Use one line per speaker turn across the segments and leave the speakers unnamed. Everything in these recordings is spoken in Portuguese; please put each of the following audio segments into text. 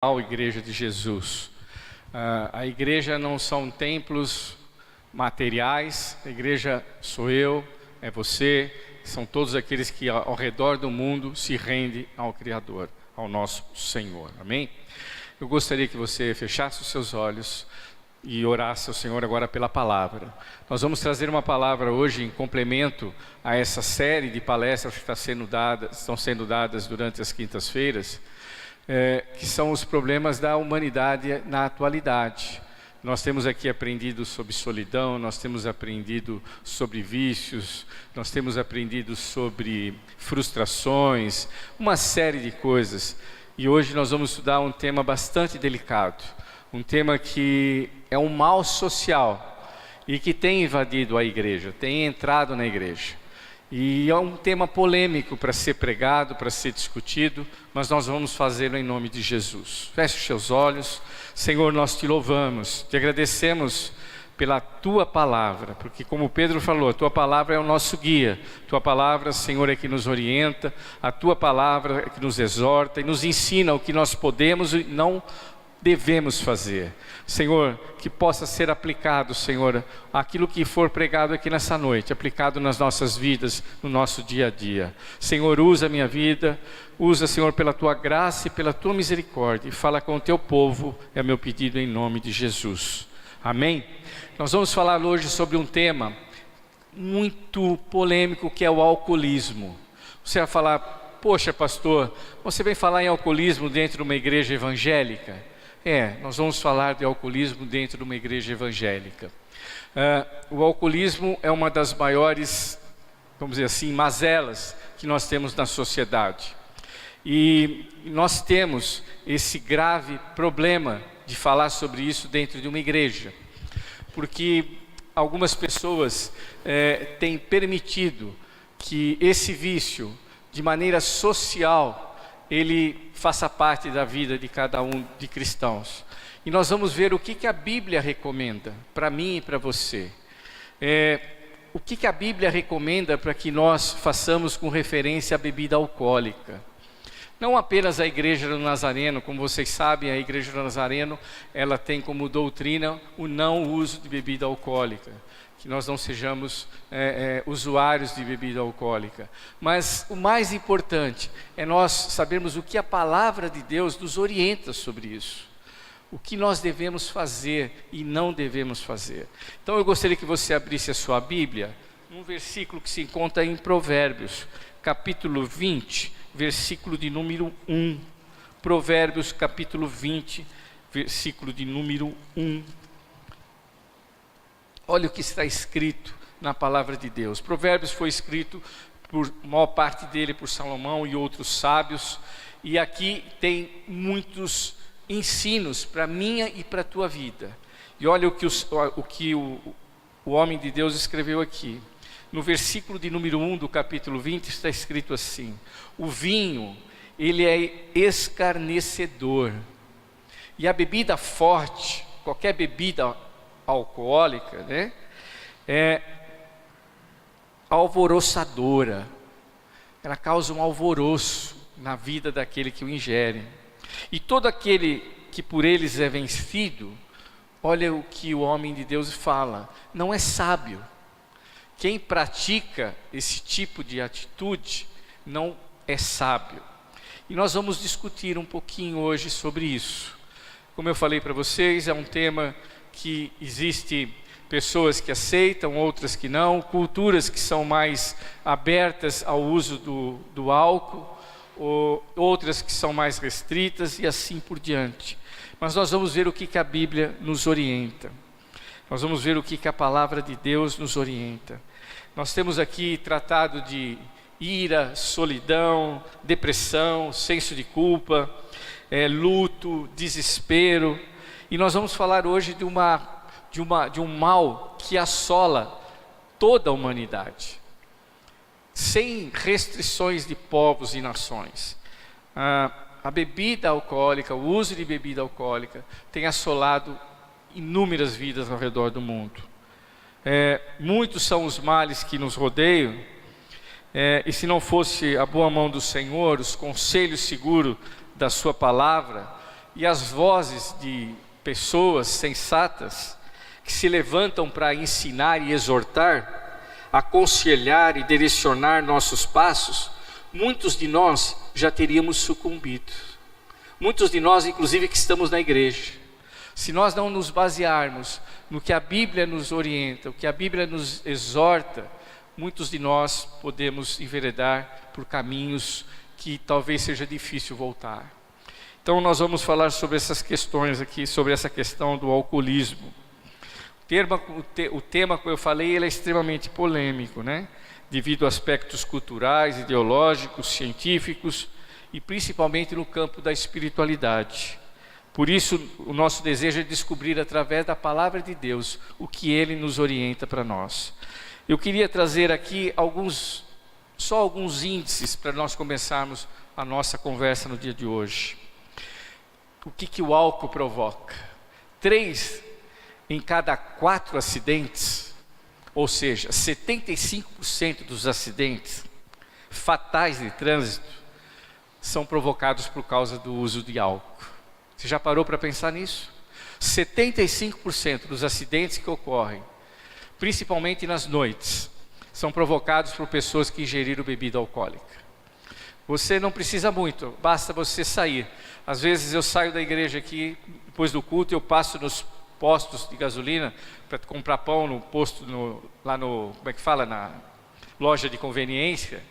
Igreja de Jesus. A igreja não são templos materiais, a igreja sou eu, é você, são todos aqueles que ao redor do mundo se rendem ao Criador, ao nosso Senhor, amém? Eu gostaria que você fechasse os seus olhos e orasse ao Senhor agora pela palavra. Nós vamos trazer uma palavra hoje em complemento a essa série de palestras que estão sendo dadas durante as quintas-feiras, que são os problemas da humanidade na atualidade. Nós temos aqui aprendido sobre solidão, nós temos aprendido sobre vícios, nós temos aprendido sobre frustrações, uma série de coisas. E hoje nós vamos estudar um tema bastante delicado, um tema que é um mal social e que tem invadido a igreja, tem entrado na igreja. E é um tema polêmico para ser pregado, para ser discutido, mas nós vamos fazê-lo em nome de Jesus. Feche os seus olhos. Senhor, nós te louvamos, te agradecemos pela tua palavra, porque como Pedro falou, a tua palavra é o nosso guia, a tua palavra, Senhor, é que nos orienta, a tua palavra é que nos exorta e nos ensina o que nós podemos e não devemos fazer. Senhor, que possa ser aplicado, Senhor, aquilo que for pregado aqui nessa noite, aplicado nas nossas vidas, no nosso dia a dia. Senhor, usa a minha vida, usa, Senhor, pela tua graça e pela tua misericórdia, e fala com o teu povo, é meu pedido em nome de Jesus. Amém? Nós vamos falar hoje sobre um tema muito polêmico, que é o alcoolismo. Você vai falar, poxa pastor, você vem falar em alcoolismo dentro de uma igreja evangélica? Nós vamos falar de alcoolismo dentro de uma igreja evangélica. O alcoolismo é uma das maiores, vamos dizer assim, mazelas que nós temos na sociedade. E nós temos esse grave problema de falar sobre isso dentro de uma igreja. Porque algumas pessoas têm permitido que esse vício, de maneira social, ele faça parte da vida de cada um de cristãos. E nós vamos ver o que a Bíblia recomenda para mim e para você. O que a Bíblia recomenda para que nós façamos com referência à bebida alcoólica. Não apenas a Igreja do Nazareno, como vocês sabem, a Igreja do Nazareno, ela tem como doutrina o não uso de bebida alcoólica. Que nós não sejamos usuários de bebida alcoólica. Mas o mais importante é nós sabermos o que a palavra de Deus nos orienta sobre isso. O que nós devemos fazer e não devemos fazer. Então eu gostaria que você abrisse a sua Bíblia, num versículo que se encontra em Provérbios, capítulo 20, versículo de número 1. Provérbios, capítulo 20, versículo de número 1. Olha o que está escrito na palavra de Deus. Provérbios foi escrito, por maior parte dele, por Salomão e outros sábios. E aqui tem muitos ensinos para a minha e para a tua vida. E olha o que o homem de Deus escreveu aqui. No versículo de número 1 do capítulo 20 está escrito assim: o vinho, ele é escarnecedor. E a bebida forte, qualquer bebida alcoólica, é alvoroçadora. Ela causa um alvoroço na vida daquele que o ingere. E todo aquele que por eles é vencido, olha o que o homem de Deus fala, não é sábio. Quem pratica esse tipo de atitude não é sábio. E nós vamos discutir um pouquinho hoje sobre isso. Como eu falei para vocês, é um tema que existe pessoas que aceitam, outras que não, culturas que são mais abertas ao uso do álcool, outras que são mais restritas e assim por diante. Mas nós vamos ver o que a Bíblia nos orienta. Nós vamos ver o que a palavra de Deus nos orienta. Nós temos aqui tratado de ira, solidão, depressão, senso de culpa, luto, desespero. E nós vamos falar hoje de um mal que assola toda a humanidade, sem restrições de povos e nações. A bebida alcoólica, o uso de bebida alcoólica, tem assolado inúmeras vidas ao redor do mundo. Muitos são os males que nos rodeiam, e se não fosse a boa mão do Senhor, os conselhos seguros da sua palavra, e as vozes de pessoas sensatas que se levantam para ensinar e exortar, aconselhar e direcionar nossos passos, muitos de nós já teríamos sucumbido. Muitos de nós, inclusive, que estamos na igreja. Se nós não nos basearmos no que a Bíblia nos orienta, o que a Bíblia nos exorta, muitos de nós podemos enveredar por caminhos que talvez seja difícil voltar. Então nós vamos falar sobre essas questões aqui, sobre essa questão do alcoolismo. O tema, como eu falei, ele é extremamente polêmico, né? Devido a aspectos culturais, ideológicos, científicos e principalmente no campo da espiritualidade. Por isso, o nosso desejo é descobrir através da palavra de Deus o que Ele nos orienta para nós. Eu queria trazer aqui só alguns índices para nós começarmos a nossa conversa no dia de hoje. O que o álcool provoca? 3 em cada 4 acidentes, ou seja, 75% dos acidentes fatais de trânsito são provocados por causa do uso de álcool. Você já parou para pensar nisso? 75% dos acidentes que ocorrem, principalmente nas noites, são provocados por pessoas que ingeriram bebida alcoólica. Você não precisa muito, basta você sair. Às vezes eu saio da igreja aqui, depois do culto, eu passo nos postos de gasolina para comprar pão no posto, na loja de conveniência,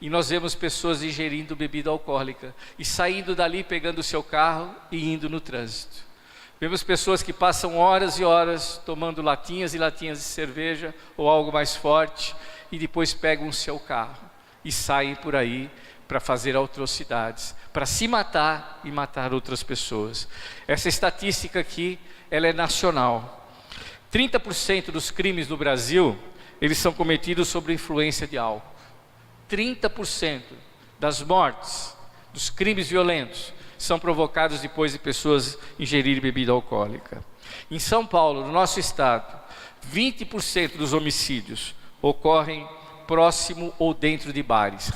e nós vemos pessoas ingerindo bebida alcoólica e saindo dali, pegando o seu carro e indo no trânsito. Vemos pessoas que passam horas e horas tomando latinhas e latinhas de cerveja ou algo mais forte e depois pegam o seu carro e saem por aí para fazer atrocidades, para se matar e matar outras pessoas. Essa estatística aqui, ela é nacional. 30% dos crimes no Brasil, eles são cometidos sob influência de álcool. 30% das mortes, dos crimes violentos, são provocados depois de pessoas ingerirem bebida alcoólica. Em São Paulo, no nosso estado, 20% dos homicídios ocorrem próximo ou dentro de bares.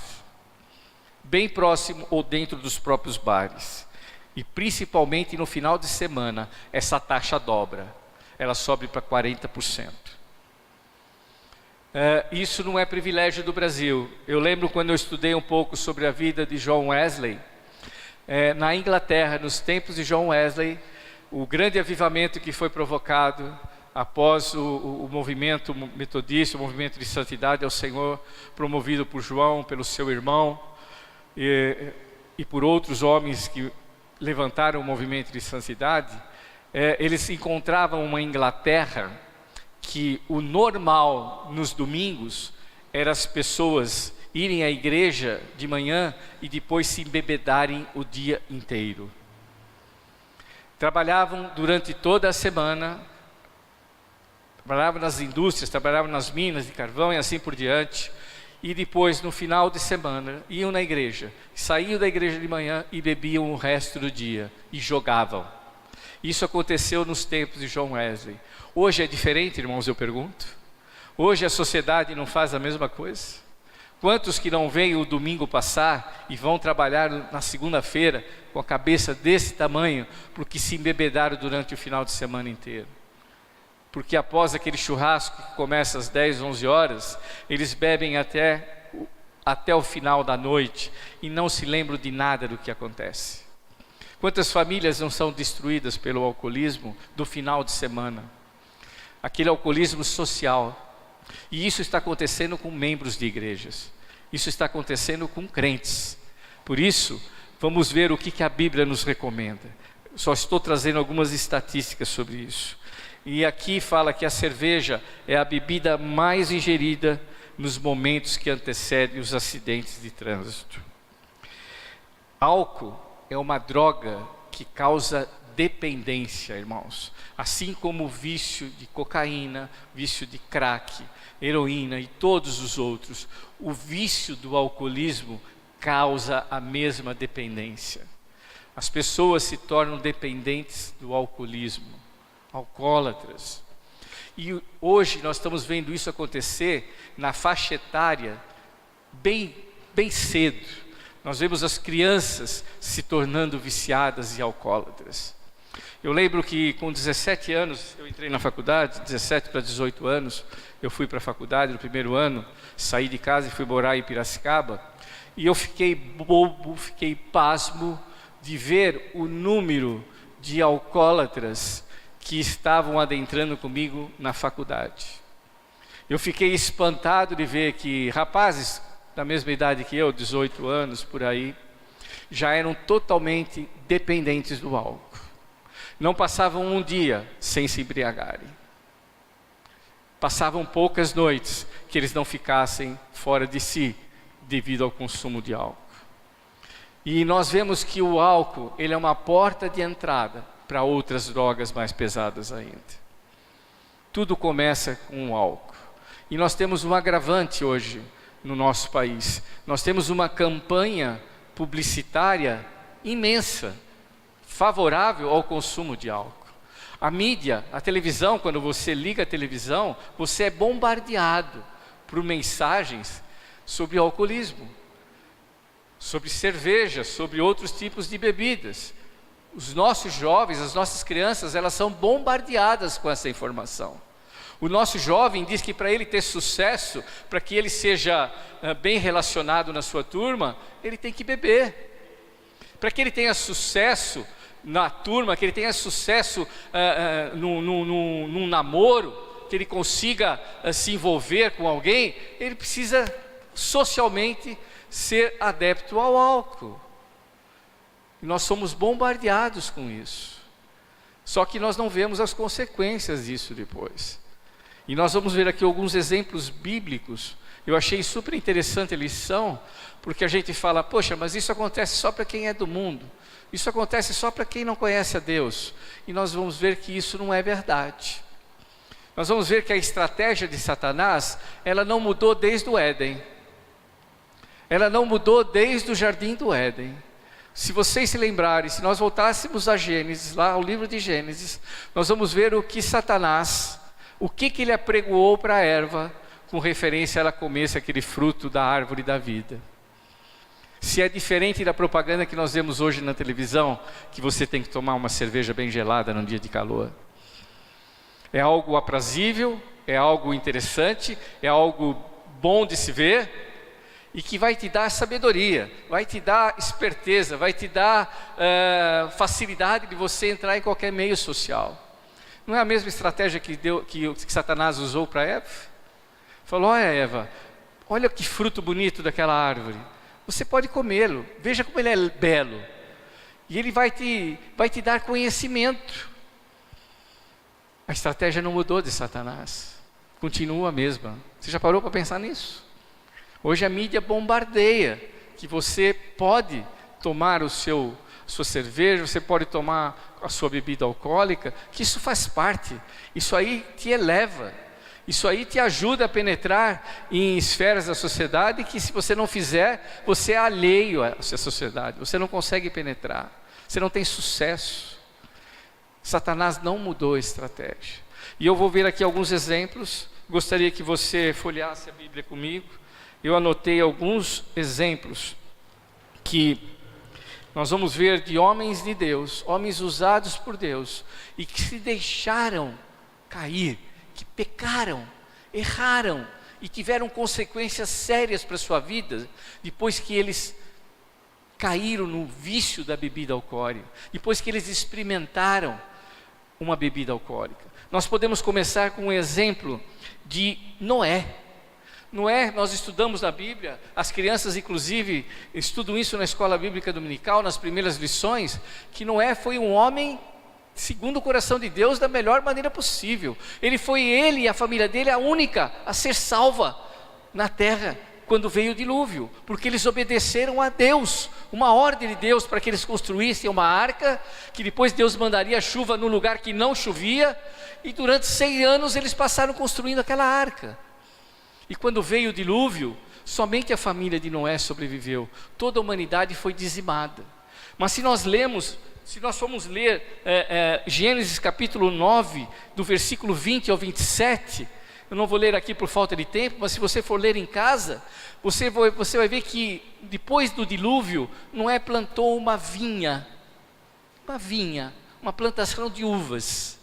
Bem próximo ou dentro dos próprios bares. E principalmente no final de semana, essa taxa dobra. Ela sobe para 40%. Isso não é privilégio do Brasil. Eu lembro quando eu estudei um pouco sobre a vida de John Wesley, na Inglaterra, nos tempos de John Wesley, o grande avivamento que foi provocado após o movimento metodista, o movimento de santidade ao Senhor, promovido por João, pelo seu irmão, e por outros homens que levantaram o movimento de santidade, eles encontravam uma Inglaterra que o normal nos domingos era as pessoas irem à igreja de manhã e depois se embebedarem o dia inteiro. Trabalhavam durante toda a semana, trabalhavam nas indústrias, trabalhavam nas minas de carvão e assim por diante, e depois no final de semana iam na igreja, saíam da igreja de manhã e bebiam o resto do dia e jogavam. Isso aconteceu nos tempos de John Wesley. Hoje é diferente, irmãos, eu pergunto? Hoje a sociedade não faz a mesma coisa? Quantos que não veem o domingo passar e vão trabalhar na segunda-feira com a cabeça desse tamanho, porque se embebedaram durante o final de semana inteiro? Porque após aquele churrasco que começa às 10, 11 horas, eles bebem até o final da noite e não se lembram de nada do que acontece. Quantas famílias não são destruídas pelo alcoolismo do final de semana? Aquele alcoolismo social. E isso está acontecendo com membros de igrejas. Isso está acontecendo com crentes. Por isso, vamos ver o que a Bíblia nos recomenda. Só estou trazendo algumas estatísticas sobre isso. E aqui fala que a cerveja é a bebida mais ingerida nos momentos que antecedem os acidentes de trânsito. Álcool é uma droga que causa dependência, irmãos. Assim como o vício de cocaína, vício de crack, heroína e todos os outros, o vício do alcoolismo causa a mesma dependência. As pessoas se tornam dependentes do alcoolismo, alcoólatras. E hoje nós estamos vendo isso acontecer na faixa etária bem cedo. Nós vemos as crianças se tornando viciadas e alcoólatras. Eu lembro que com 17 anos, eu entrei na faculdade, 17 para 18 anos, eu fui para a faculdade no primeiro ano, saí de casa e fui morar em Piracicaba, e eu fiquei bobo, fiquei pasmo de ver o número de alcoólatras que estavam adentrando comigo na faculdade. Eu fiquei espantado de ver que rapazes da mesma idade que eu, 18 anos por aí, já eram totalmente dependentes do álcool. Não passavam um dia sem se embriagarem. Passavam poucas noites que eles não ficassem fora de si devido ao consumo de álcool. E nós vemos que o álcool, ele é uma porta de entrada para outras drogas mais pesadas ainda. Tudo começa com o álcool. E nós temos um agravante hoje no nosso país. Nós temos uma campanha publicitária imensa, favorável ao consumo de álcool. A mídia, a televisão, quando você liga a televisão, você é bombardeado por mensagens sobre alcoolismo, sobre cerveja, sobre outros tipos de bebidas. Os nossos jovens, as nossas crianças, elas são bombardeadas com essa informação. O nosso jovem diz que para ele ter sucesso, para que ele seja bem relacionado na sua turma, ele tem que beber. Para que ele tenha sucesso na turma, que ele tenha sucesso num namoro, que ele consiga se envolver com alguém, ele precisa socialmente ser adepto ao álcool. E nós somos bombardeados com isso. Só que nós não vemos as consequências disso depois. E nós vamos ver aqui alguns exemplos bíblicos. Eu achei super interessante a lição, porque a gente fala, poxa, mas isso acontece só para quem é do mundo. Isso acontece só para quem não conhece a Deus. E nós vamos ver que isso não é verdade. Nós vamos ver que a estratégia de Satanás, ela não mudou desde o Éden. Ela não mudou desde o jardim do Éden. Se vocês se lembrarem, se nós voltássemos a Gênesis, lá ao livro de Gênesis, nós vamos ver o que Satanás, o que ele apregoou para a erva, com referência a ela comer aquele fruto da árvore da vida. Se é diferente da propaganda que nós vemos hoje na televisão, que você tem que tomar uma cerveja bem gelada num dia de calor. É algo aprazível, é algo interessante, é algo bom de se ver, e que vai te dar sabedoria, vai te dar esperteza, vai te dar facilidade de você entrar em qualquer meio social. Não é a mesma estratégia que Satanás usou para Eva? Falou, olha Eva, olha que fruto bonito daquela árvore. Você pode comê-lo, veja como ele é belo. E ele vai te dar conhecimento. A estratégia não mudou de Satanás. Continua a mesma. Você já parou para pensar nisso? Hoje a mídia bombardeia que você pode tomar sua cerveja, você pode tomar a sua bebida alcoólica, que isso faz parte. Isso aí te eleva. Isso aí te ajuda a penetrar em esferas da sociedade que, se você não fizer, você é alheio à sociedade. Você não consegue penetrar. Você não tem sucesso. Satanás não mudou a estratégia. E eu vou ver aqui alguns exemplos. Gostaria que você folheasse a Bíblia comigo. Eu anotei alguns exemplos que nós vamos ver de homens de Deus, homens usados por Deus, e que se deixaram cair, que pecaram, erraram e tiveram consequências sérias para a sua vida, depois que eles caíram no vício da bebida alcoólica, depois que eles experimentaram uma bebida alcoólica. Nós podemos começar com um exemplo de Noé. Noé, nós estudamos na Bíblia, as crianças inclusive estudam isso na escola bíblica dominical, nas primeiras lições, que Noé foi um homem segundo o coração de Deus da melhor maneira possível. Ele e a família dele a única a ser salva na terra quando veio o dilúvio, porque eles obedeceram a Deus, uma ordem de Deus para que eles construíssem uma arca, que depois Deus mandaria chuva no lugar que não chovia, e durante 100 anos eles passaram construindo aquela arca. E quando veio o dilúvio, somente a família de Noé sobreviveu. Toda a humanidade foi dizimada. Mas se nós formos ler Gênesis capítulo 9, do versículo 20 ao 27, Eu não vou ler aqui por falta de tempo, mas se você for ler em casa, você vai ver que depois do dilúvio, Noé plantou uma vinha, uma plantação de uvas.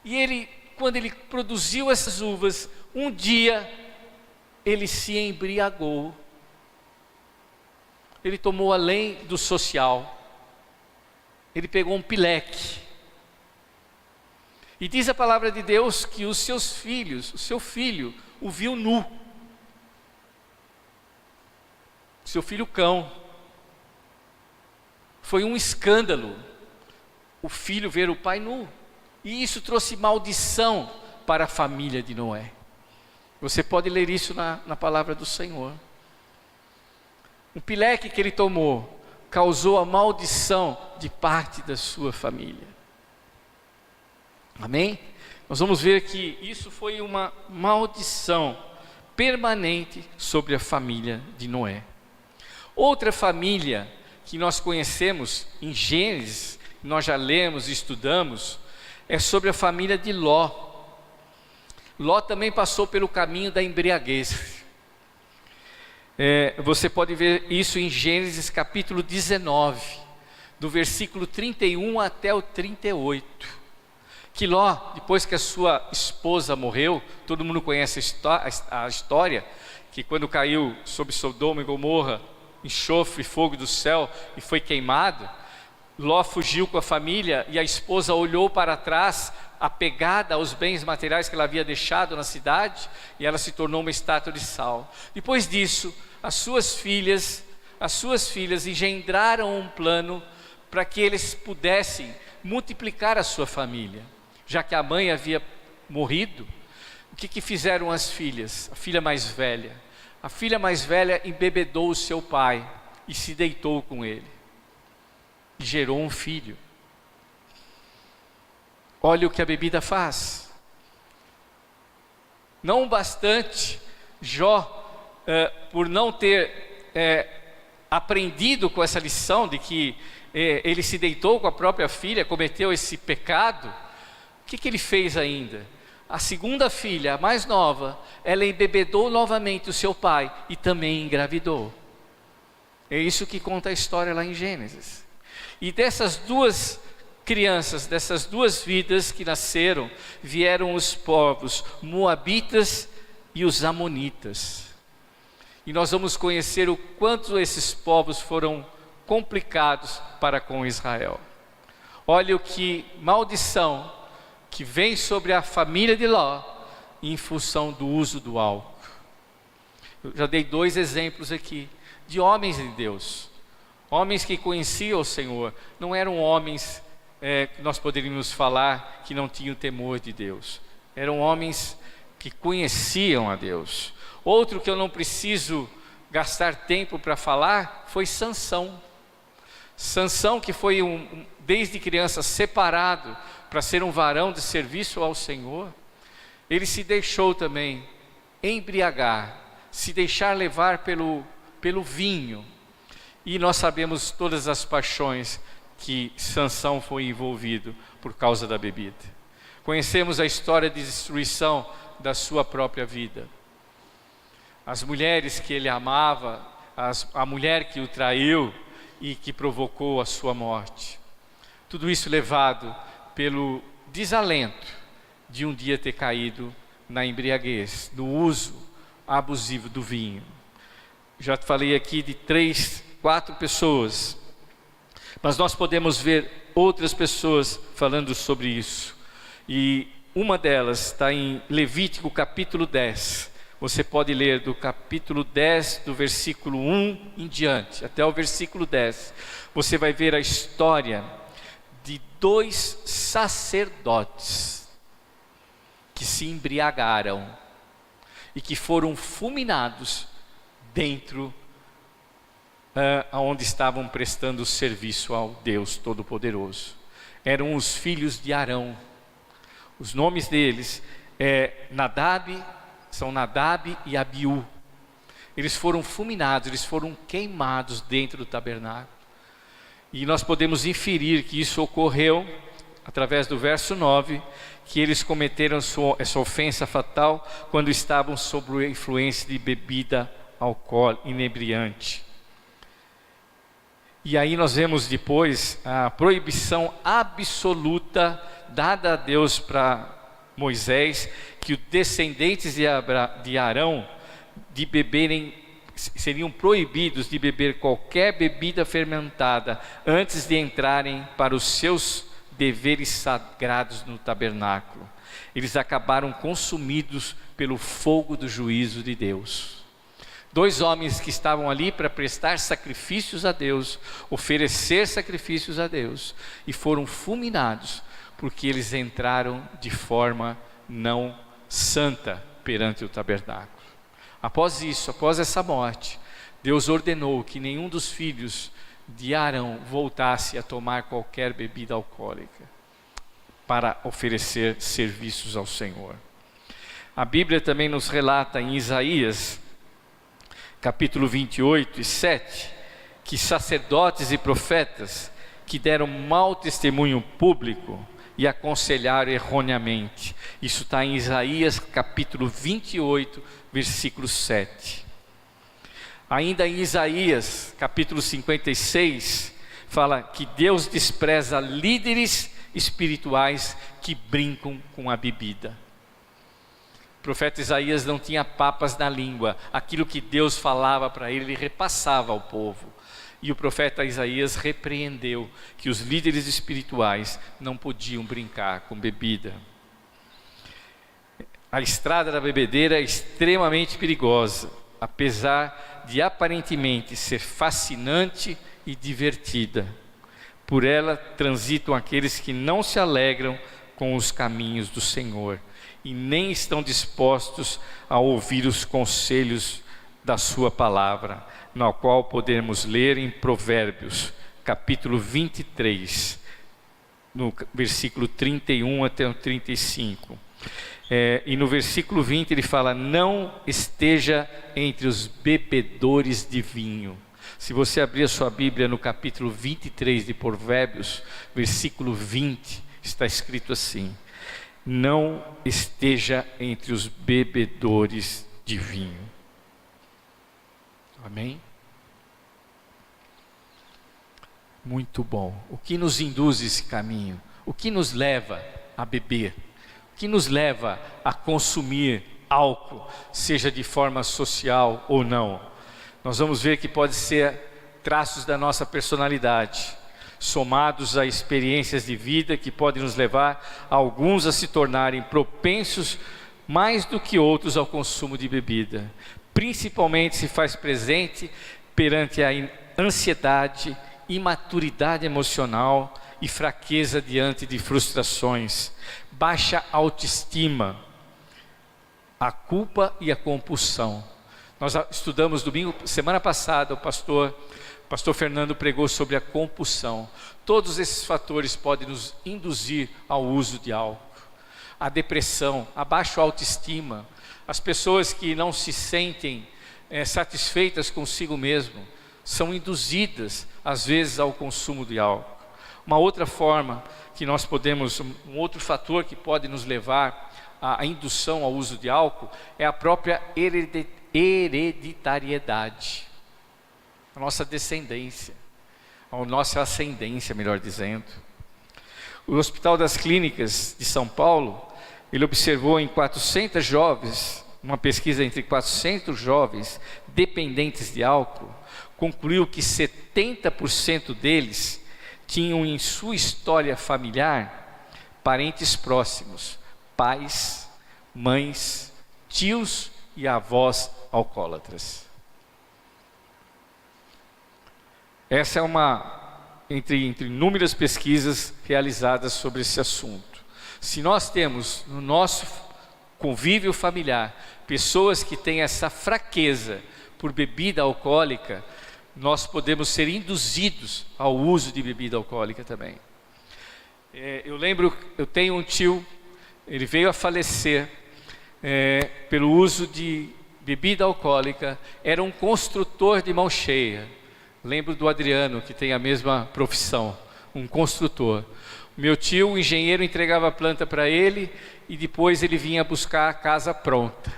E quando ele produziu essas uvas, um dia ele se embriagou. Ele tomou além do social. Ele pegou um pileque. E diz a palavra de Deus que os seus filhos, o seu filho, o viu nu. Seu filho cão. Foi um escândalo o filho ver o pai nu. E isso trouxe maldição para a família de Noé. Você pode ler isso na palavra do Senhor. O pileque que ele tomou causou a maldição de parte da sua família. Amém? Nós vamos ver que isso foi uma maldição permanente sobre a família de Noé. Outra família que nós conhecemos em Gênesis, nós já lemos e estudamos, é sobre a família de Ló. Ló também passou pelo caminho da embriaguez. Você pode ver isso em Gênesis capítulo 19, do versículo 31 até o 38. Que Ló, depois que a sua esposa morreu, todo mundo conhece a história, que quando caiu sobre Sodoma e Gomorra, enxofre e fogo do céu e foi queimado, Ló fugiu com a família e a esposa olhou para trás, apegada aos bens materiais que ela havia deixado na cidade, e ela se tornou uma estátua de sal. Depois disso, as suas filhas engendraram um plano para que eles pudessem multiplicar a sua família. Já que a mãe havia morrido, o que fizeram as filhas? A filha mais velha embebedou o seu pai e se deitou com ele. E gerou um filho. Olha o que a bebida faz. Não bastante, Jó, por não ter aprendido com essa lição de que ele se deitou com a própria filha, cometeu esse pecado, o que ele fez ainda? A segunda filha, a mais nova, ela embebedou novamente o seu pai e também engravidou. É isso que conta a história lá em Gênesis. E dessas duas crianças, dessas duas vidas que nasceram, vieram os povos moabitas e os amonitas. E nós vamos conhecer o quanto esses povos foram complicados para com Israel. Olha o que maldição que vem sobre a família de Ló em função do uso do álcool. Eu já dei 2 exemplos aqui de homens de Deus, homens que conheciam o Senhor, não eram homens que nós poderíamos falar que não tinham temor de Deus, eram homens que conheciam a Deus. Outro que eu não preciso gastar tempo para falar foi Sansão. Sansão, que foi desde criança separado para ser um varão de serviço ao Senhor, ele se deixou também embriagar, se deixar levar pelo vinho. E nós sabemos todas as paixões que Sansão foi envolvido por causa da bebida. Conhecemos a história de destruição da sua própria vida. As mulheres que ele amava, a mulher que o traiu e que provocou a sua morte. Tudo isso levado pelo desalento de um dia ter caído na embriaguez, no uso abusivo do vinho. Já falei aqui de 3, 4 pessoas, mas nós podemos ver outras pessoas falando sobre isso. E uma delas está em Levítico capítulo 10. Você pode ler do capítulo 10, do versículo 1 em diante, até o versículo 10. Você vai ver a história de 2 sacerdotes que se embriagaram e que foram fulminados dentro onde estavam prestando serviço ao Deus Todo-Poderoso. Eram os filhos de Arão. Os nomes deles são Nadab e Abiú. Eles foram fulminados, eles foram queimados dentro do tabernáculo. E nós podemos inferir que isso ocorreu através do verso 9, que eles cometeram essa ofensa fatal quando estavam sob a influência de bebida alcoólica, inebriante. E aí nós vemos depois a proibição absoluta dada a Deus para Moisés, que os descendentes de Arão de beberem, seriam proibidos de beber qualquer bebida fermentada antes de entrarem para os seus deveres sagrados no tabernáculo. Eles acabaram consumidos pelo fogo do juízo de Deus. 2 homens que estavam ali para prestar sacrifícios a Deus, oferecer sacrifícios a Deus, e foram fulminados, porque eles entraram de forma não santa perante o tabernáculo. Após isso, após essa morte, Deus ordenou que nenhum dos filhos de Arão voltasse a tomar qualquer bebida alcoólica para oferecer serviços ao Senhor. A Bíblia também nos relata em Isaías, capítulo 28 e 7, que sacerdotes e profetas que deram mau testemunho público e aconselharam erroneamente. Isso está em Isaías capítulo 28, versículo 7. Ainda em Isaías capítulo 56, fala que Deus despreza líderes espirituais que brincam com a bebida. O profeta Isaías não tinha papas na língua, aquilo que Deus falava para ele, ele repassava ao povo. E o profeta Isaías repreendeu que os líderes espirituais não podiam brincar com bebida. A estrada da bebedeira é extremamente perigosa, apesar de aparentemente ser fascinante e divertida. Por ela transitam aqueles que não se alegram com os caminhos do Senhor e nem estão dispostos a ouvir os conselhos da sua palavra, na qual podemos ler em Provérbios, capítulo 23, no versículo 31 até o 35. E no versículo 20 ele fala: não esteja entre os bebedores de vinho. Se você abrir a sua Bíblia no capítulo 23 de Provérbios, versículo 20, está escrito assim: não esteja entre os bebedores de vinho. Amém? Muito bom. O que nos induz esse caminho? O que nos leva a beber? O que nos leva a consumir álcool, seja de forma social ou não? Nós vamos ver que pode ser traços da nossa personalidade, somados a experiências de vida que podem nos levar alguns a se tornarem propensos mais do que outros ao consumo de bebida. Principalmente se faz presente perante a ansiedade, imaturidade emocional e fraqueza diante de frustrações, baixa autoestima, a culpa e a compulsão. Nós estudamos semana passada, o pastor Fernando pregou sobre a compulsão. Todos esses fatores podem nos induzir ao uso de álcool. A depressão, a baixa autoestima, as pessoas que não se sentem satisfeitas consigo mesmo, são induzidas às vezes ao consumo de álcool. Uma outra forma que nós podemos, um outro fator que pode nos levar à indução ao uso de álcool é a própria hereditariedade, a nossa descendência, a nossa ascendência, melhor dizendo. O Hospital das Clínicas de São Paulo, ele observou em 400 jovens, uma pesquisa entre 400 jovens dependentes de álcool, concluiu que 70% deles tinham em sua história familiar parentes próximos, pais, mães, tios e avós alcoólatras. Essa é entre inúmeras pesquisas realizadas sobre esse assunto. Se nós temos no nosso convívio familiar pessoas que têm essa fraqueza por bebida alcoólica, nós podemos ser induzidos ao uso de bebida alcoólica também. Eu tenho um tio, ele veio a falecer pelo uso de bebida alcoólica, era um construtor de mão cheia. Lembro do Adriano, que tem a mesma profissão, um construtor. Meu tio, o engenheiro, entregava a planta para ele e depois ele vinha buscar a casa pronta.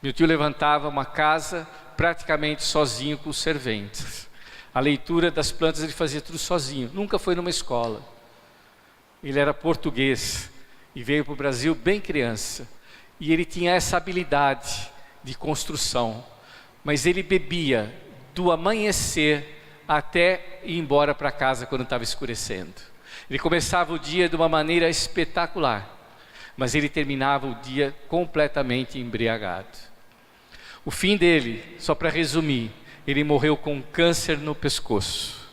Meu tio levantava uma casa praticamente sozinho com os serventes. A leitura das plantas ele fazia tudo sozinho, nunca foi numa escola. Ele era português e veio para o Brasil bem criança. E ele tinha essa habilidade de construção. Mas ele bebia do amanhecer até ir embora para casa quando estava escurecendo. Ele começava o dia de uma maneira espetacular, mas ele terminava o dia completamente embriagado. O fim dele, só para resumir, ele morreu com câncer no pescoço.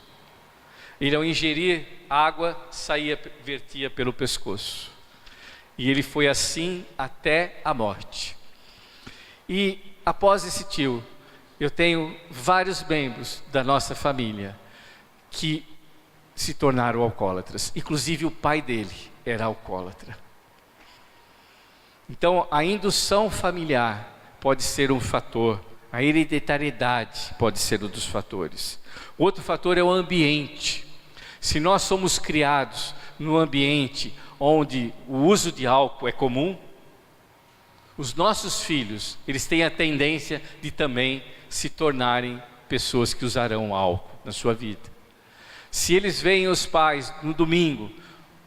Ele, ao ingerir água, vertia pelo pescoço. E ele foi assim até a morte. E após esse tio, eu tenho vários membros da nossa família que se tornaram alcoólatras. Inclusive o pai dele era alcoólatra. Então a indução familiar pode ser um fator. A hereditariedade pode ser um dos fatores. Outro fator é o ambiente. Se nós somos criados num ambiente onde o uso de álcool é comum, os nossos filhos, eles têm a tendência de também se tornarem pessoas que usarão álcool na sua vida. Se eles veem os pais no domingo,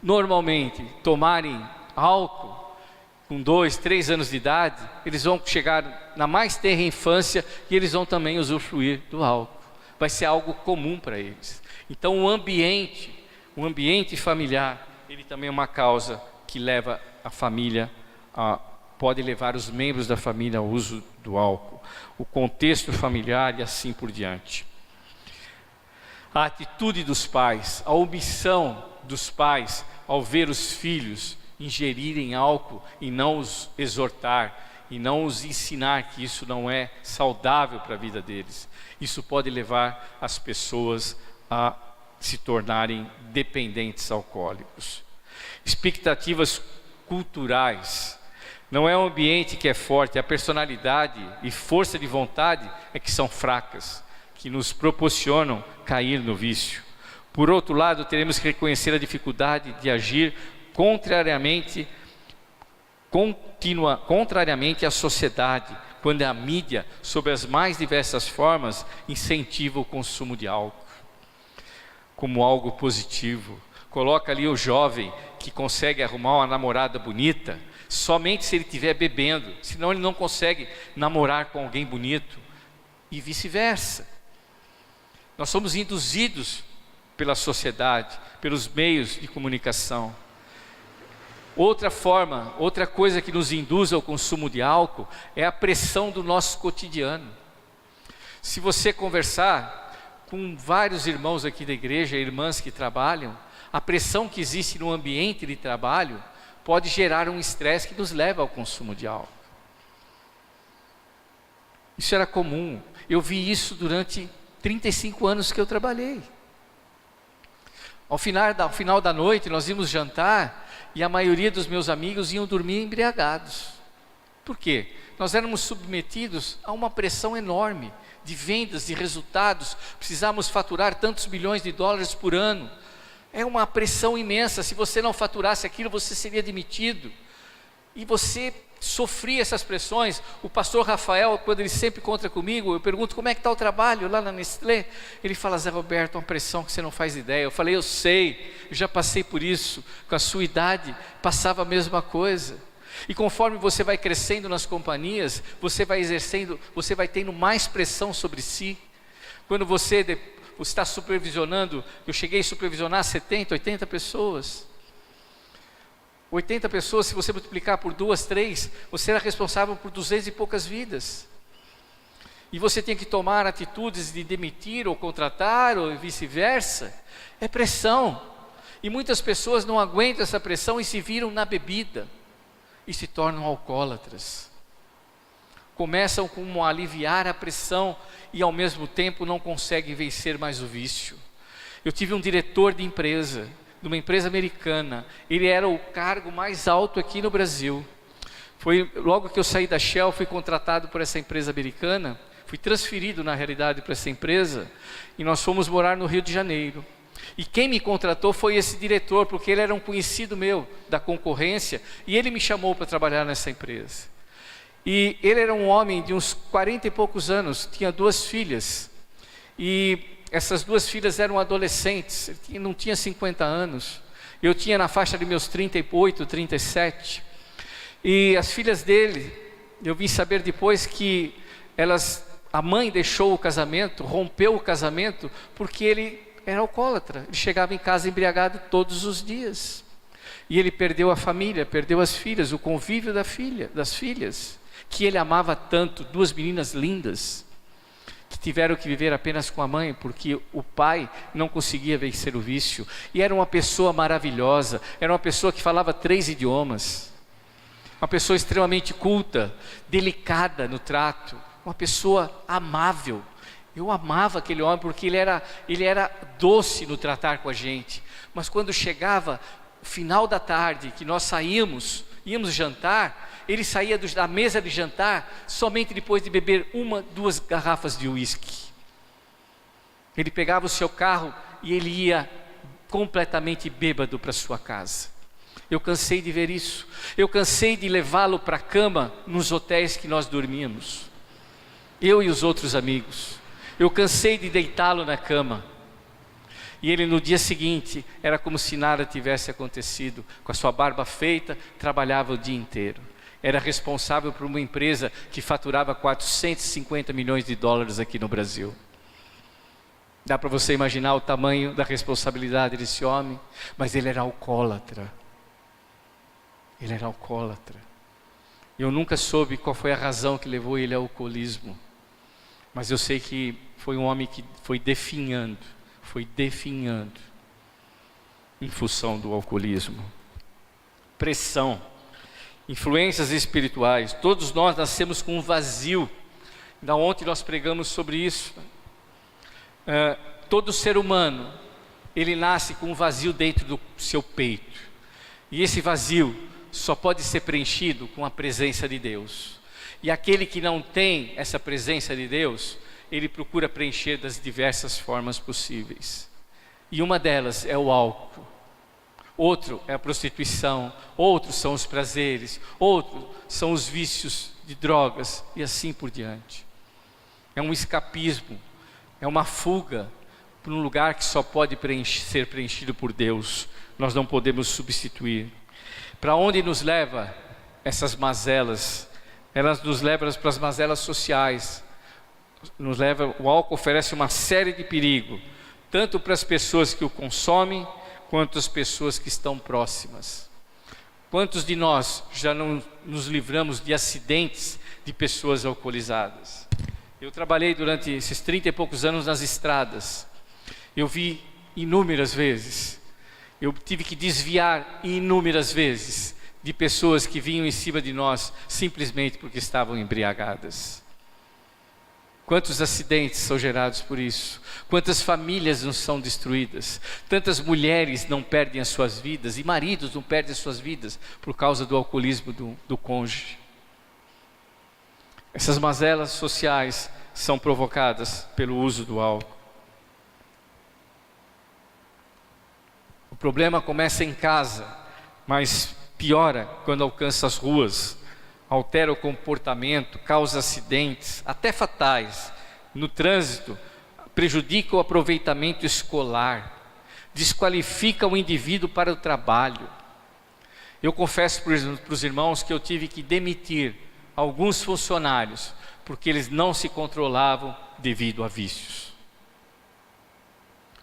normalmente, tomarem álcool, com 2, 3 anos de idade, eles vão chegar na mais tenra infância e eles vão também usufruir do álcool. Vai ser algo comum para eles. Então o ambiente familiar, ele também é uma causa que leva a família, pode levar os membros da família ao uso do álcool. O contexto familiar e assim por diante. A atitude dos pais, a omissão dos pais ao ver os filhos ingerirem álcool e não os exortar, e não os ensinar que isso não é saudável para a vida deles. Isso pode levar as pessoas a se tornarem dependentes alcoólicos. Expectativas culturais. Não é o ambiente que é forte, a personalidade e força de vontade é que são fracas, que nos proporcionam cair no vício. Por outro lado, teremos que reconhecer a dificuldade de agir contrariamente à sociedade, quando a mídia, sob as mais diversas formas, incentiva o consumo de álcool como algo positivo. Coloca ali o jovem que consegue arrumar uma namorada bonita somente se ele estiver bebendo, senão ele não consegue namorar com alguém bonito, e vice-versa. Nós somos induzidos pela sociedade, pelos meios de comunicação. Outra coisa que nos induz ao consumo de álcool é a pressão do nosso cotidiano. Se você conversar com vários irmãos aqui da igreja, irmãs que trabalham, a pressão que existe no ambiente de trabalho pode gerar um estresse que nos leva ao consumo de álcool. Isso era comum. Eu vi isso durante 35 anos que eu trabalhei. Ao final da noite, nós íamos jantar e a maioria dos meus amigos iam dormir embriagados. Por quê? Nós éramos submetidos a uma pressão enorme de vendas, de resultados. Precisávamos faturar tantos milhões de dólares por ano. É uma pressão imensa. Se você não faturasse aquilo, você seria demitido. E você sofria essas pressões. O pastor Rafael, quando ele sempre encontra comigo, eu pergunto: como é que está o trabalho lá na Nestlé? Ele fala: Zé Roberto, uma pressão que você não faz ideia. Eu falei: eu sei, eu já passei por isso. Com a sua idade, passava a mesma coisa. E conforme você vai crescendo nas companhias, você vai tendo mais pressão sobre si. Quando você está supervisionando, eu cheguei a supervisionar 70, 80 pessoas. 80 pessoas, se você multiplicar por 2, 3, você era responsável por 200 e poucas vidas. E você tem que tomar atitudes de demitir ou contratar ou vice-versa. É pressão. E muitas pessoas não aguentam essa pressão e se viram na bebida. E se tornam alcoólatras. Começam como a aliviar a pressão e ao mesmo tempo não conseguem vencer mais o vício. Eu tive um diretor de empresa, de uma empresa americana. Ele era o cargo mais alto aqui no Brasil. Logo que eu saí da Shell, fui contratado por essa empresa americana. Fui transferido na realidade para essa empresa. E nós fomos morar no Rio de Janeiro. E quem me contratou foi esse diretor, porque ele era um conhecido meu da concorrência, e ele me chamou para trabalhar nessa empresa. E ele era um homem de uns 40 e poucos anos, tinha 2 filhas, e essas 2 filhas eram adolescentes, ele não tinha 50 anos, eu tinha na faixa de meus 38, 37, e as filhas dele, eu vim saber depois que a mãe deixou o casamento, rompeu o casamento, porque ele era alcoólatra, ele chegava em casa embriagado todos os dias, e ele perdeu a família, perdeu as filhas, o convívio das filhas, que ele amava tanto, 2 meninas lindas, que tiveram que viver apenas com a mãe, porque o pai não conseguia vencer o vício, e era uma pessoa maravilhosa, era uma pessoa que falava 3 idiomas, uma pessoa extremamente culta, delicada no trato, uma pessoa amável. Eu amava aquele homem porque ele era doce no tratar com a gente, mas quando chegava o final da tarde, que nós íamos jantar, ele saía da mesa de jantar somente depois de beber 1, 2 garrafas de uísque. Ele pegava o seu carro e ele ia completamente bêbado para sua casa. Eu cansei de ver isso. Eu cansei de levá-lo para a cama nos hotéis que nós dormíamos, eu e os outros amigos. Eu cansei de deitá-lo na cama, e ele no dia seguinte era como se nada tivesse acontecido, com a sua barba feita, trabalhava o dia inteiro, era responsável por uma empresa que faturava 450 milhões de dólares aqui no Brasil. Dá para você imaginar o tamanho da responsabilidade desse homem? Mas ele era alcoólatra. Ele era alcoólatra. Eu nunca soube qual foi a razão que levou ele ao alcoolismo, mas eu sei que foi um homem que foi definhando em função do alcoolismo. Pressão, influências espirituais. Todos nós nascemos com um vazio. Da ontem nós pregamos sobre isso. Todo ser humano, ele nasce com um vazio dentro do seu peito, e esse vazio só pode ser preenchido com a presença de Deus. E aquele que não tem essa presença de Deus, ele procura preencher das diversas formas possíveis, e uma delas é o álcool, outro é a prostituição, outros são os prazeres, outros são os vícios de drogas, e assim por diante. É um escapismo, é uma fuga para um lugar que só pode ser preenchido por Deus. Nós não podemos substituir. Para onde nos leva essas mazelas? Elas nos levam para as mazelas sociais. O álcool oferece uma série de perigos, tanto para as pessoas que o consomem, quanto as pessoas que estão próximas. Quantos de nós já não nos livramos de acidentes de pessoas alcoolizadas? Eu trabalhei durante esses 30 e poucos anos nas estradas. Eu vi inúmeras vezes. Eu tive que desviar inúmeras vezes de pessoas que vinham em cima de nós simplesmente porque estavam embriagadas. Quantos acidentes são gerados por isso? Quantas famílias não são destruídas? Tantas mulheres não perdem as suas vidas, e maridos não perdem as suas vidas por causa do alcoolismo do cônjuge. Essas mazelas sociais são provocadas pelo uso do álcool. O problema começa em casa, mas piora quando alcança as ruas, altera o comportamento, causa acidentes, até fatais, no trânsito, prejudica o aproveitamento escolar, desqualifica o indivíduo para o trabalho. Eu confesso para os irmãos que eu tive que demitir alguns funcionários, porque eles não se controlavam devido a vícios.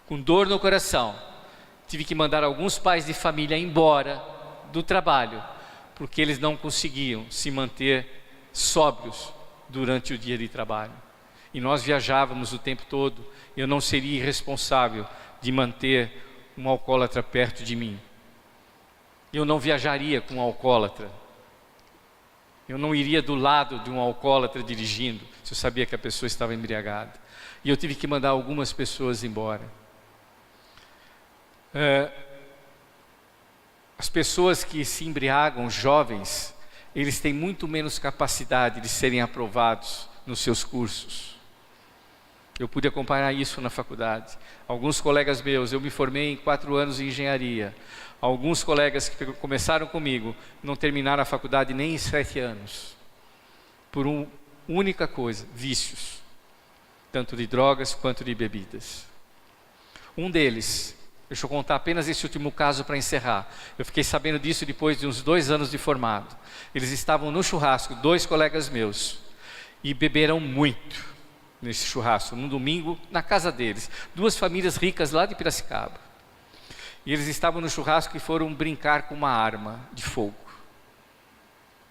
Com dor no coração, tive que mandar alguns pais de família embora do trabalho, porque eles não conseguiam se manter sóbrios durante o dia de trabalho. E nós viajávamos o tempo todo, eu não seria irresponsável de manter um alcoólatra perto de mim. Eu não viajaria com um alcoólatra. Eu não iria do lado de um alcoólatra dirigindo, se eu sabia que a pessoa estava embriagada. E eu tive que mandar algumas pessoas embora. As pessoas que se embriagam, jovens, eles têm muito menos capacidade de serem aprovados nos seus cursos. Eu pude acompanhar isso na faculdade. Alguns colegas meus, eu me formei em 4 anos em engenharia. Alguns colegas que começaram comigo não terminaram a faculdade nem em 7 anos. Por uma única coisa, vícios. Tanto de drogas quanto de bebidas. Um deles, deixa eu contar apenas esse último caso para encerrar. Eu fiquei sabendo disso depois de uns 2 anos de formado. Eles estavam no churrasco, 2 colegas meus, e beberam muito nesse churrasco, num domingo, na casa deles. 2 famílias ricas lá de Piracicaba. E eles estavam no churrasco e foram brincar com uma arma de fogo.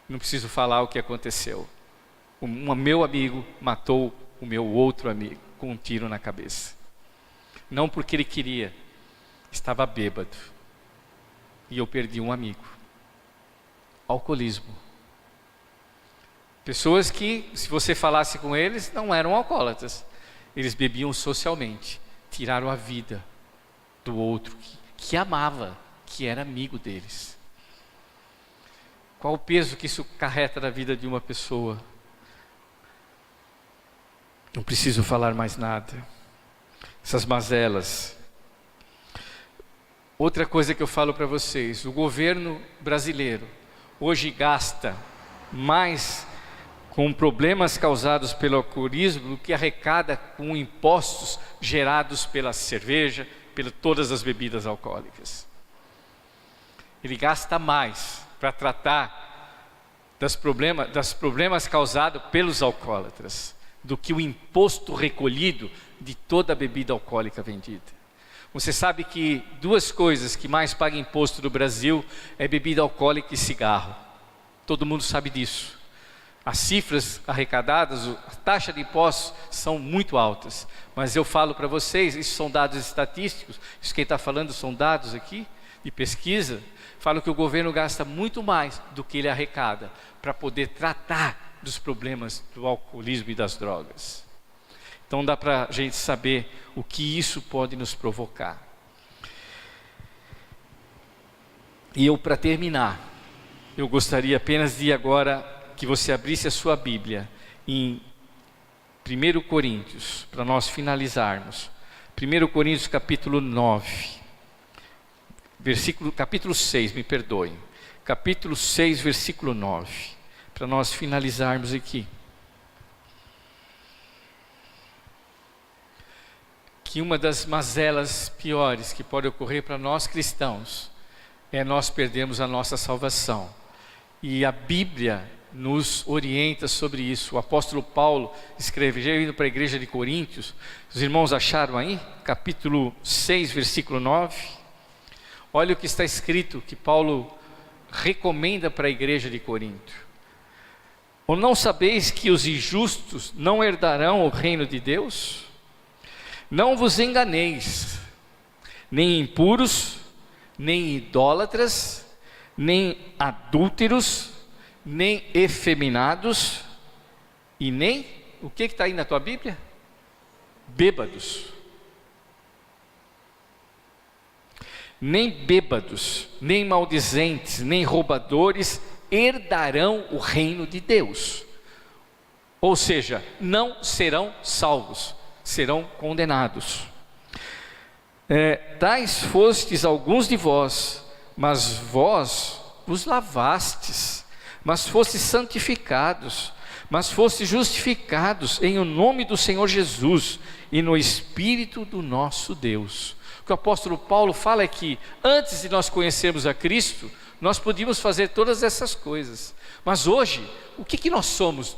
Não preciso falar o que aconteceu. Meu amigo matou o meu outro amigo com um tiro na cabeça. Não porque ele queria, estava bêbado. E eu perdi um amigo. Alcoolismo. Pessoas que, se você falasse com eles, não eram alcoólatras. Eles bebiam socialmente. Tiraram a vida do outro que amava, que era amigo deles. Qual o peso que isso carrega na vida de uma pessoa? Não preciso falar mais nada. Essas mazelas. Outra coisa que eu falo para vocês, o governo brasileiro hoje gasta mais com problemas causados pelo alcoolismo do que arrecada com impostos gerados pela cerveja, por todas as bebidas alcoólicas. Ele gasta mais para tratar dos problemas causados pelos alcoólatras do que o imposto recolhido de toda a bebida alcoólica vendida. Você sabe que 2 coisas que mais pagam imposto no Brasil é bebida alcoólica e cigarro. Todo mundo sabe disso. As cifras arrecadadas, a taxa de impostos são muito altas. Mas eu falo para vocês, isso são dados estatísticos, isso quem está falando são dados aqui, de pesquisa, falam que o governo gasta muito mais do que ele arrecada para poder tratar dos problemas do alcoolismo e das drogas. Então dá para a gente saber o que isso pode nos provocar. E eu, para terminar, eu gostaria apenas de agora que você abrisse a sua Bíblia em 1 Coríntios, para nós finalizarmos. 1 Coríntios capítulo 9, capítulo 6, me perdoem. Capítulo 6, versículo 9, para nós finalizarmos aqui. Que uma das mazelas piores que pode ocorrer para nós cristãos é nós perdermos a nossa salvação. E a Bíblia nos orienta sobre isso. O apóstolo Paulo escreve, já indo para a igreja de Coríntios, os irmãos acharam aí? Capítulo 6, versículo 9. Olha o que está escrito, que Paulo recomenda para a igreja de Corinto. Ou não sabeis que os injustos não herdarão o reino de Deus? Não vos enganeis, nem impuros, nem idólatras, nem adúlteros, nem efeminados, e nem, o que está aí na tua Bíblia? Bêbados. Nem bêbados, nem maldizentes, nem roubadores herdarão o reino de Deus. Ou seja, não serão salvos, serão condenados. Tais fostes alguns de vós, mas vós os lavastes, mas fostes santificados, mas fostes justificados em o nome do Senhor Jesus e no Espírito do nosso Deus. O que o apóstolo Paulo fala é que antes de nós conhecermos a Cristo, nós podíamos fazer todas essas coisas, mas hoje, o que nós somos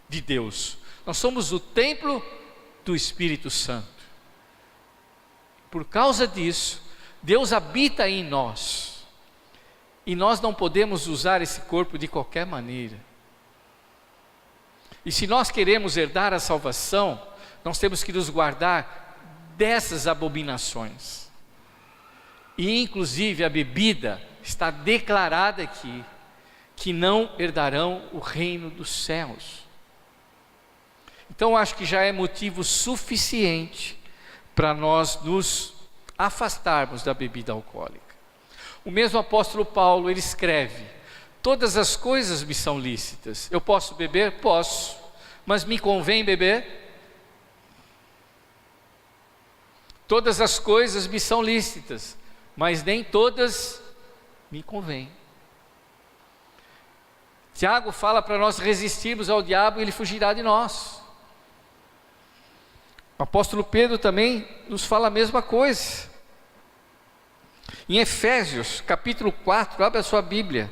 de Deus? Nós somos o templo do Espírito Santo. Por causa disso, Deus habita em nós. E nós não podemos usar esse corpo de qualquer maneira. E se nós queremos herdar a salvação, nós temos que nos guardar dessas abominações. E inclusive a bebida está declarada aqui, que não herdarão o reino dos céus. Então acho que já é motivo suficiente para nós nos afastarmos da bebida alcoólica. O mesmo apóstolo Paulo, ele escreve: todas as coisas me são lícitas. Eu posso beber? Posso. Mas me convém beber? Todas as coisas me são lícitas, mas nem todas me convêm. Tiago fala para nós resistirmos ao diabo e ele fugirá de nós. O apóstolo Pedro também nos fala a mesma coisa. Em Efésios capítulo 4, abre a sua Bíblia.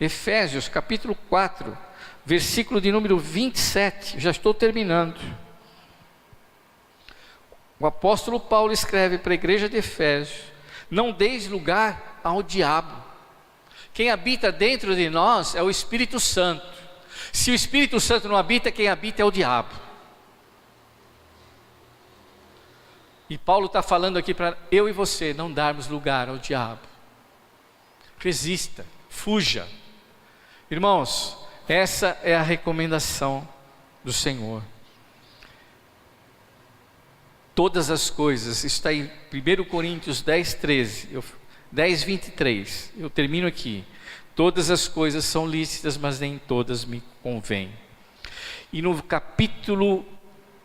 Efésios capítulo 4, versículo de número 27, já estou terminando. O apóstolo Paulo escreve para a igreja de Efésios: não deis lugar ao diabo. Quem habita dentro de nós é o Espírito Santo. Se o Espírito Santo não habita, quem habita é o diabo. E Paulo está falando aqui para eu e você não darmos lugar ao diabo. Resista, fuja. Irmãos, essa é a recomendação do Senhor. Todas as coisas, está em 1 Coríntios 10, 13, 10, 23, eu termino aqui. Todas as coisas são lícitas, mas nem todas me convêm. E no capítulo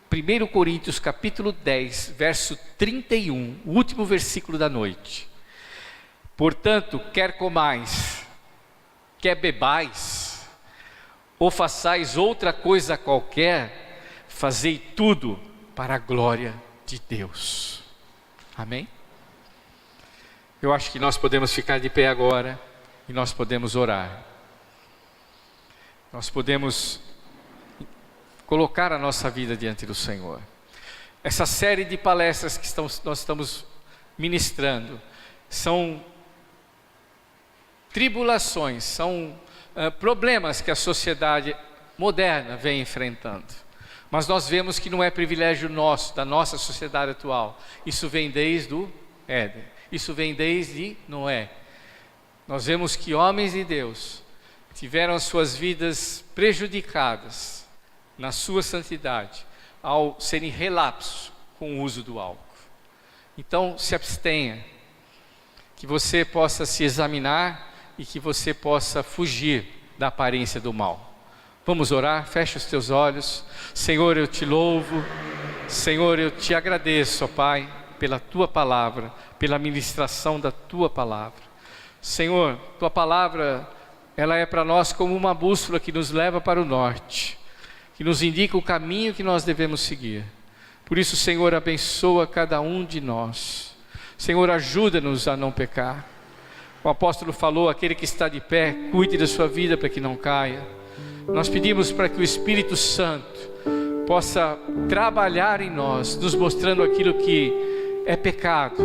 1 Coríntios capítulo 10, verso 31, o último versículo da noite: portanto, quer comais, quer bebais, ou façais outra coisa qualquer, fazei tudo para a glória de Deus. Amém? Eu acho que nós podemos ficar de pé agora e nós podemos orar. Nós podemos colocar a nossa vida diante do Senhor. Essa série de palestras que nós estamos ministrando são tribulações, são problemas que a sociedade moderna vem enfrentando. Mas nós vemos que não é privilégio nosso, da nossa sociedade atual. Isso vem desde o Éden, isso vem desde Noé. Nós vemos que homens de Deus tiveram as suas vidas prejudicadas na sua santidade, ao serem relapsos com o uso do álcool. Então se abstenha, que você possa se examinar e que você possa fugir da aparência do mal. Vamos orar? Fecha os teus olhos. Senhor, eu te louvo, Senhor, eu te agradeço, ó Pai, pela tua palavra, pela ministração da tua palavra. Senhor, tua palavra, ela é para nós como uma bússola que nos leva para o norte, que nos indica o caminho que nós devemos seguir. Por isso, Senhor, abençoa cada um de nós. Senhor, ajuda-nos a não pecar. O apóstolo falou: aquele que está de pé, cuide da sua vida para que não caia. Nós pedimos para que o Espírito Santo possa trabalhar em nós, nos mostrando aquilo que é pecado,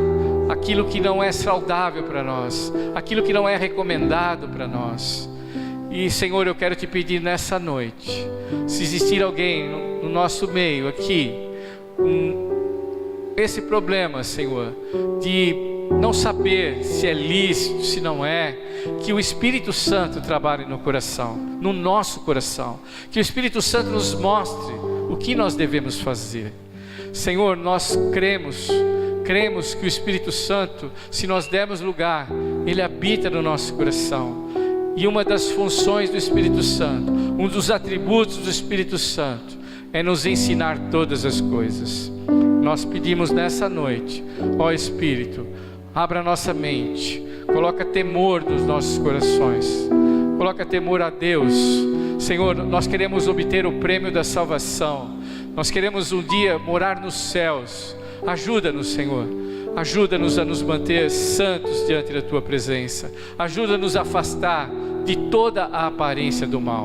aquilo que não é saudável para nós, aquilo que não é recomendado para nós. E Senhor, eu quero te pedir nessa noite, se existir alguém no nosso meio aqui com esse problema, Senhor, de não saber se é lícito, se não é, que o Espírito Santo trabalhe no coração, no nosso coração, que o Espírito Santo nos mostre o que nós devemos fazer. Senhor, nós cremos que o Espírito Santo, se nós dermos lugar, ele habita no nosso coração. E uma das funções do Espírito Santo, um dos atributos do Espírito Santo, é nos ensinar todas as coisas. Nós pedimos nessa noite, ó Espírito, abra nossa mente, coloca temor nos nossos corações, coloca temor a Deus. Senhor, nós queremos obter o prêmio da salvação, nós queremos um dia morar nos céus. Ajuda-nos, Senhor, ajuda-nos a nos manter santos diante da Tua presença, ajuda-nos a afastar de toda a aparência do mal.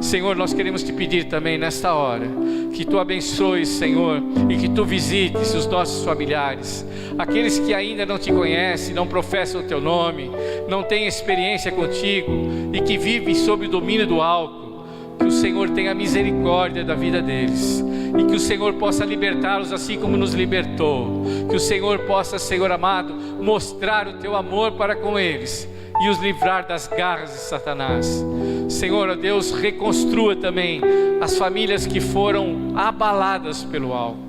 Senhor, nós queremos te pedir também nesta hora, que Tu abençoes, Senhor, e que Tu visites os nossos familiares, aqueles que ainda não Te conhecem, não professam o Teu nome, não têm experiência contigo e que vivem sob o domínio do álcool. Que o Senhor tenha misericórdia da vida deles e que o Senhor possa libertá-los assim como nos libertou. Que o Senhor possa, Senhor amado, mostrar o Teu amor para com eles e os livrar das garras de Satanás. Senhor, ó Deus, reconstrua também as famílias que foram abaladas pelo álcool.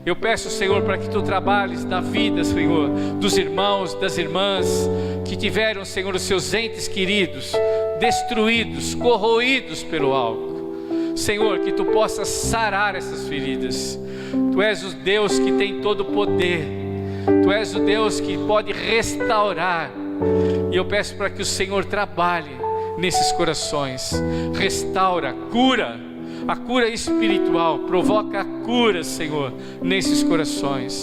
Eu peço, Senhor, para que Tu trabalhes na vida, Senhor, dos irmãos, das irmãs que tiveram, Senhor, os seus entes queridos destruídos, corroídos pelo álcool. Senhor, que Tu possas sarar essas feridas. Tu és o Deus que tem todo o poder. Tu és o Deus que pode restaurar. E eu peço para que o Senhor trabalhe nesses corações. Restaura, cura, a cura espiritual. Provoca a cura, Senhor, nesses corações.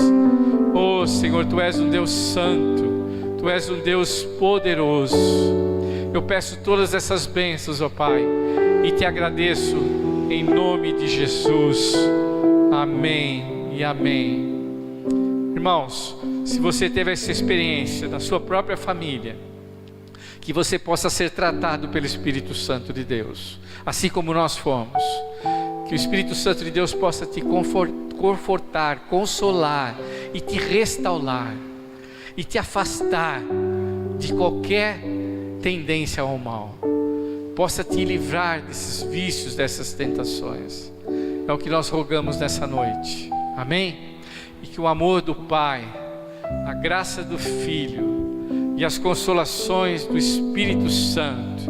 Oh, Senhor, Tu és um Deus santo. Tu és um Deus poderoso. Eu peço todas essas bênçãos, ó Pai, e Te agradeço em nome de Jesus. Amém e amém. Irmãos, se você teve essa experiência na sua própria família, que você possa ser tratado pelo Espírito Santo de Deus, assim como nós fomos. Que o Espírito Santo de Deus possa te confortar, consolar e te restaurar e te afastar de qualquer tendência ao mal. Possa te livrar desses vícios, dessas tentações. É o que nós rogamos nessa noite. Amém? E que o amor do Pai, a graça do Filho e as consolações do Espírito Santo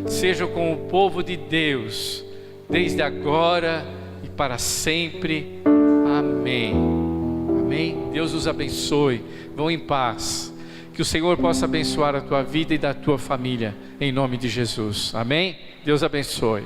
sejam com o povo de Deus, desde agora e para sempre. Amém. Amém. Deus os abençoe. Vão em paz. Que o Senhor possa abençoar a tua vida e da tua família, em nome de Jesus. Amém? Deus abençoe.